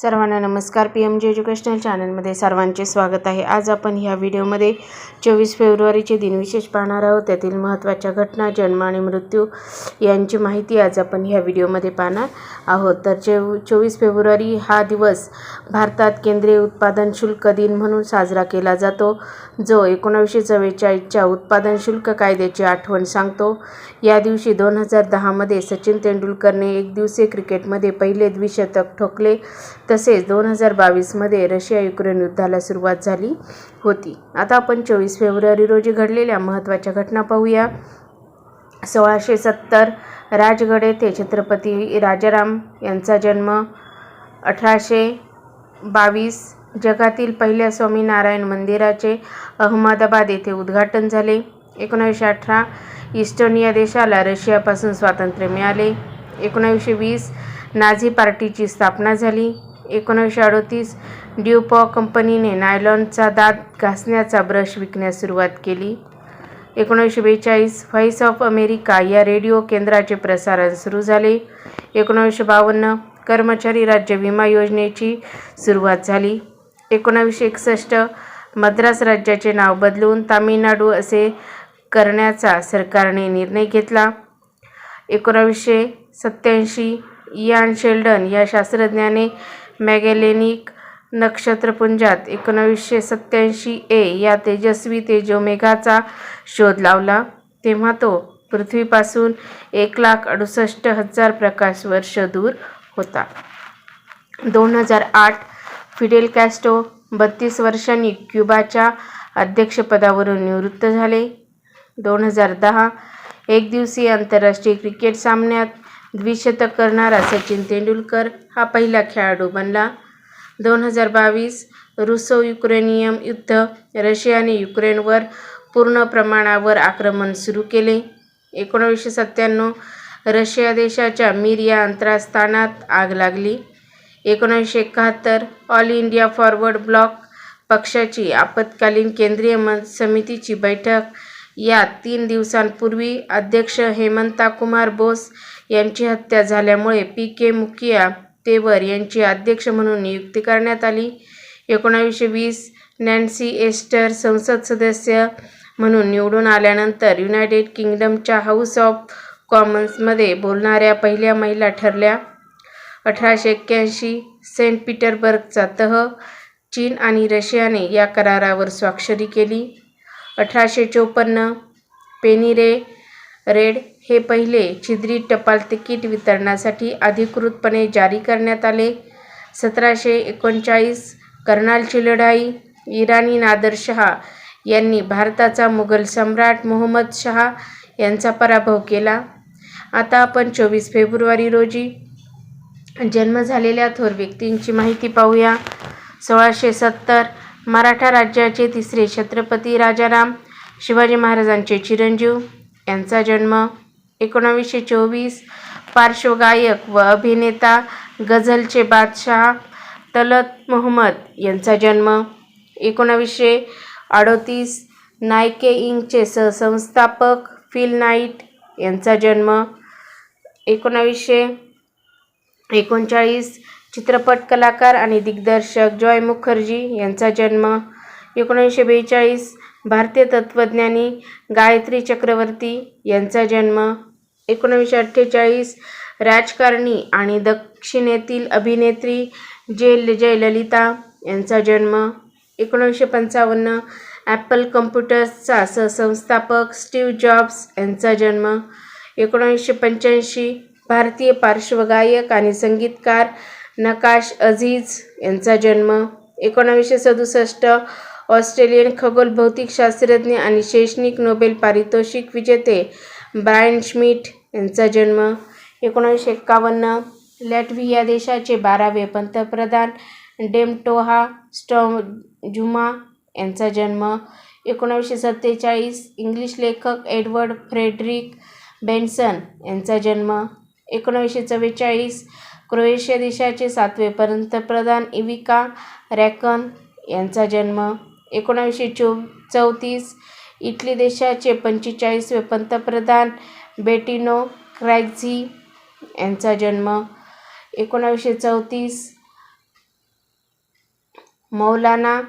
सर्वांना नमस्कार. PMG educational चॅनलमध्ये सर्वांचे स्वागत आहे. आज आपण ह्या व्हिडिओमध्ये 24 फेब्रुवारीचे दिनविशेष पाहणार आहोत. त्यातील महत्त्वाच्या घटना, जन्म आणि मृत्यू यांची माहिती आज आपण ह्या व्हिडिओमध्ये पाहणार आहोत. तर 24 फेब्रुवारी हा दिवस भारतात केंद्रीय उत्पादन शुल्क दिन म्हणून साजरा केला जातो, जो 1944च्या उत्पादन शुल्क कायद्याची आठवण सांगतो. या दिवशी 2010मध्ये सचिन तेंडुलकरने एकदिवसीय क्रिकेटमध्ये पहिले द्विशतक ठोकले. तसेच 2022मध्ये रशिया-युक्रेन युद्धाला सुरुवात झाली होती. आता आपण 24 फेब्रुवारी रोजी घडलेल्या महत्त्वाच्या घटना पाहूया. 1670 राजगड येथे छत्रपती राजाराम यांचा जन्म. 1822 जगातील पहिल्या स्वामीनारायण मंदिराचे अहमदाबाद येथे उद्घाटन झाले. 1918 इस्टोनिया देशाला रशियापासून स्वातंत्र्य मिळाले. 1920 नाझी पार्टीची स्थापना झाली. 1938 ड्युपॉ कंपनीने नायलॉनचा दात घासण्याचा ब्रश विकण्यास सुरुवात केली. 1942 व्हॉइस ऑफ अमेरिका या रेडिओ केंद्राचे प्रसारण सुरू झाले. 1952 कर्मचारी राज्य विमा योजनेची सुरुवात झाली. 1961 मद्रास राज्याचे नाव बदलून तामिळनाडू असे करण्याचा सरकारने निर्णय घेतला. 1987 इयान शेल्डन या शास्त्रज्ञाने मॅगेलेनिक नक्षत्रपुंजात 1987 या तेजस्वी तेजोमेघाचा शोध लावला. तेव्हा तो पृथ्वीपासून 1,68,000 प्रकाशवर्ष दूर होता. 2008 फिडेल कॅस्ट्रो 32 वर्षांनी क्युबाच्या अध्यक्षपदावरून निवृत्त झाले. 2010 एकदिवसीय आंतरराष्ट्रीय क्रिकेट सामन्यात द्विशतक करणारा सचिन तेंडुलकर हा पहिला खेळाडू बनला. 2022 रुसो-युक्रेनियन युद्ध, रशियाने युक्रेनवर पूर्ण प्रमाणावर आक्रमण सुरू केले. 1997 रशिया देशाच्या मिर या अंतराळस्थानात आग लागली. 1971 ऑल इंडिया फॉरवर्ड ब्लॉक पक्षाची आपत्कालीन केंद्रीय समितीची बैठक. या 3 दिवसांपूर्वी अध्यक्ष हेमंता कुमार बोस यांची हत्या झाल्यामुळे PK मुखिया तेवर यांची अध्यक्ष म्हणून नियुक्ती करण्यात आली. 1920 नॅन्सी एस्टर संसद सदस्य म्हणून निवडून आल्यानंतर युनायटेड किंगडमच्या हाऊस ऑफ कॉमन्समध्ये बोलणाऱ्या पहिल्या महिला ठरल्या. 1881 सेंट पीटर्सबर्गचा तह. चीन आणि रशियाने या करारावर स्वाक्षरी केली. 1854 पेनी रेड हे पहिले छिद्री टपाल तिकीट वितरणासाठी अधिकृतपणे जारी करण्यात आले. 1739 कर्नालची लढाई. इराणी नादर शहा यांनी भारताचा मुघल सम्राट मुहम्मद शहा यांचा पराभव केला. आता आपण 24 फेब्रुवारी रोजी जन्म झालेल्या थोर व्यक्तींची माहिती पाहूया. 1670 मराठा राज्याचे तिसरे छत्रपती राजाराम शिवाजी महाराजांचे चिरंजीव यांचा जन्म. 1924 पार्श्वगायक व अभिनेता गझलचे बादशाह तलत मोहम्मद यांचा जन्म. 1938 नायके इंकचे सहसंस्थापक फिल नाईट यांचा जन्म. 1939 चित्रपट कलाकार आणि दिग्दर्शक जॉय मुखर्जी यांचा जन्म. 1942 भारतीय तत्त्वज्ञानी गायत्री चक्रवर्ती यांचा जन्म. 1948 राजकारणी आणि दक्षिणेतील अभिनेत्री जयललिता यांचा जन्म. 1955 ॲपल कॉम्प्युटर्सचा सहसंस्थापक स्टीव्ह जॉब्स यांचा जन्म. 1985 भारतीय पार्श्वगायक आणि संगीतकार नकाश अझीज यांचा जन्म. 1967 ऑस्ट्रेलियन खगोलभौतिकशास्त्रज्ञ आणि शैक्षणिक नोबेल पारितोषिक विजेते ब्रायन श्मिट यांचा जन्म. 1951 लॅटव्हिया देशाचे 12वे पंतप्रधान डेमटोहा स्ट्रॉंजुमा यांचा जन्म. 1947 इंग्लिश लेखक एडवर्ड फ्रेडरिक बेन्सन यांचा जन्म. 1944 क्रोएशिया देशाचे 7वे पंतप्रधान इविका रॅकन यांचा जन्म. 1934 इटली देशाचे 45वे पंतप्रधान बेटिनो क्रॅक्झी यांचा जन्म. 1934 मौलाना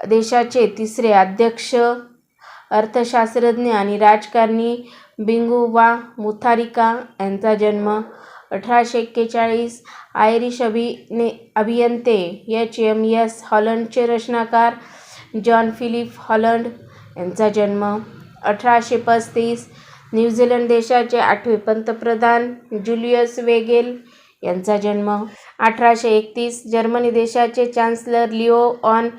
देशाचे तिसरे अध्यक्ष, अर्थशास्त्रज्ञ आणि राजकारणी बिंगुवा मुथारिका यांचा जन्म. 1841 आयरिश अभियंते HMS हॉलंडचे रचनाकार जॉन फिलिप हॉलंड यांचा जन्म. 1835 न्यूझीलंड देशाचे 8वे पंतप्रधान जुलियस वेगेल यांचा जन्म. 1831 जर्मनी देशाचे चान्सलर लिओन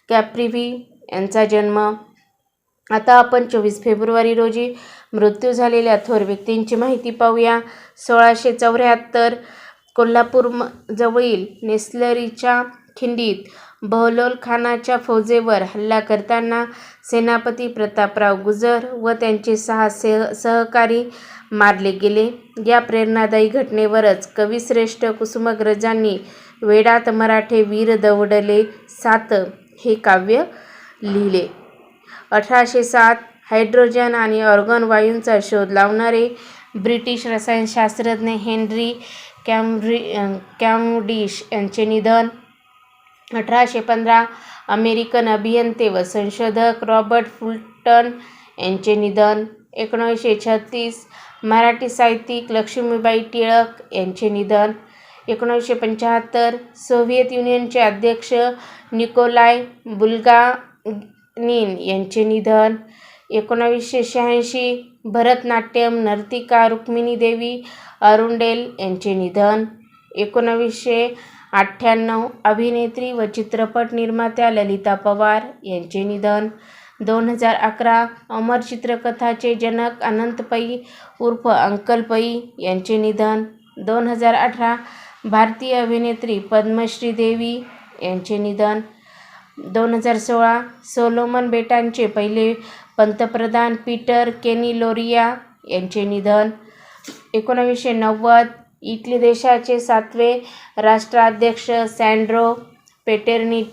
कॅप्रिव्ही यांचा जन्म. आता आपण 24 फेब्रुवारी रोजी मृत्यू झालेल्या थोर व्यक्तींची माहिती पाहूया. 1674 कोल्हापूर जवळील नेसलरीच्या खिंडीत बहलोल खानाच्या फौजेवर हल्ला करताना सेनापती प्रतापराव गुजर व त्यांचे 6 सहकारी मारले गेले. या प्रेरणादायी घटनेवरच कविश्रेष्ठ कुसुमाग्रजांनी वेडात मराठे वीर दौडले 7 हे काव्य लिहिले. 1807 हायड्रोजन आणि ऑर्गन वायूंचा शोध लावणारे ब्रिटिश रसायनशास्त्रज्ञ हेनरी कॅव्हडिश यांचे निधन. 1815 अमेरिकन अभियंते व संशोधक रॉबर्ट फुल्टन यांचे निधन. 1936 मराठी साहित्यिक लक्ष्मीबाई टिळक यांचे निधन. 1975 सोव्हिएत युनियनचे अध्यक्ष निकोलाय बुल्गानिन यांचे निधन. 1986 भरतनाट्यम नर्तिका रुक्मिणी देवी अरुंडेल यांचे निधन. 1998 अभिनेत्री व चित्रपट निर्मात्या ललिता पवार यांचे निधन. 2011 अमर चित्रकथाचे जनक अनंत पै उर्फ अंकल पै यांचे निधन. 2018 भारतीय अभिनेत्री पद्मश्री देवी यांचे निधन. 2016 सोलोमन बेटांचे पहिले पंतप्रधान पीटर केनिलोरिया यांचे निधन. 1990 इटली देशाचे 7वे राष्ट्राध्यक्ष सॅन्ड्रो पेटर्नी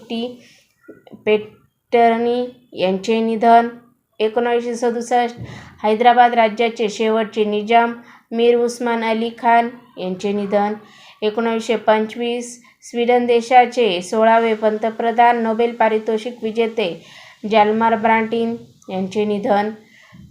यांचे निधन. 1967 हैदराबाद राज्याचे शेवटचे निजाम मीर उस्मान अली खान यांचे निधन. 1925 स्वीडन देशाचे 16वे पंतप्रधान नोबेल पारितोषिक विजेते जाल्मार ब्रांटिन यांचे निधन.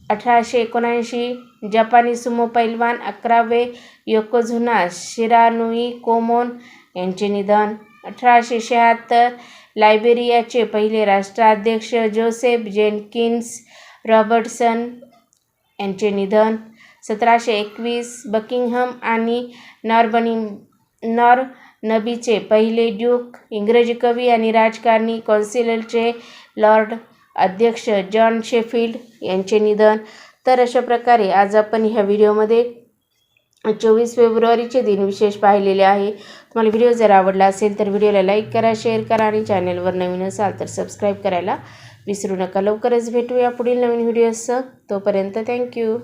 1879 जपानी सुमो पैलवान 11वे योकोझुना शिरानुई कोमोन यांचे निधन. 1876 लायबेरियाचे पहिले राष्ट्राध्यक्ष जोसेफ जेनकिन्स रॉबर्टसन यांचे निधन. 1721 बकिंगहम आणि नॉर्मनबीचे पहिले ड्यूक इंग्रजी कवी आणि राजकारणी कौन्सिलचे लॉर्ड अध्यक्ष जॉन शेफिल्ड यांचे निधन. तर अशा प्रकारे आज आपण ह्या व्हिडिओमध्ये 24 फेब्रुवारीचे दिनविशेष पाहिलेले आहे. तुम्हाला व्हिडिओ जर आवडला असेल तर व्हिडिओला लाईक करा, शेअर करा आणि चॅनलवर नवीन असाल तर सबस्क्राईब करायला विसरू नका. लवकरच भेटूया पुढील नवीन व्हिडिओसह. तोपर्यंत थँक्यू.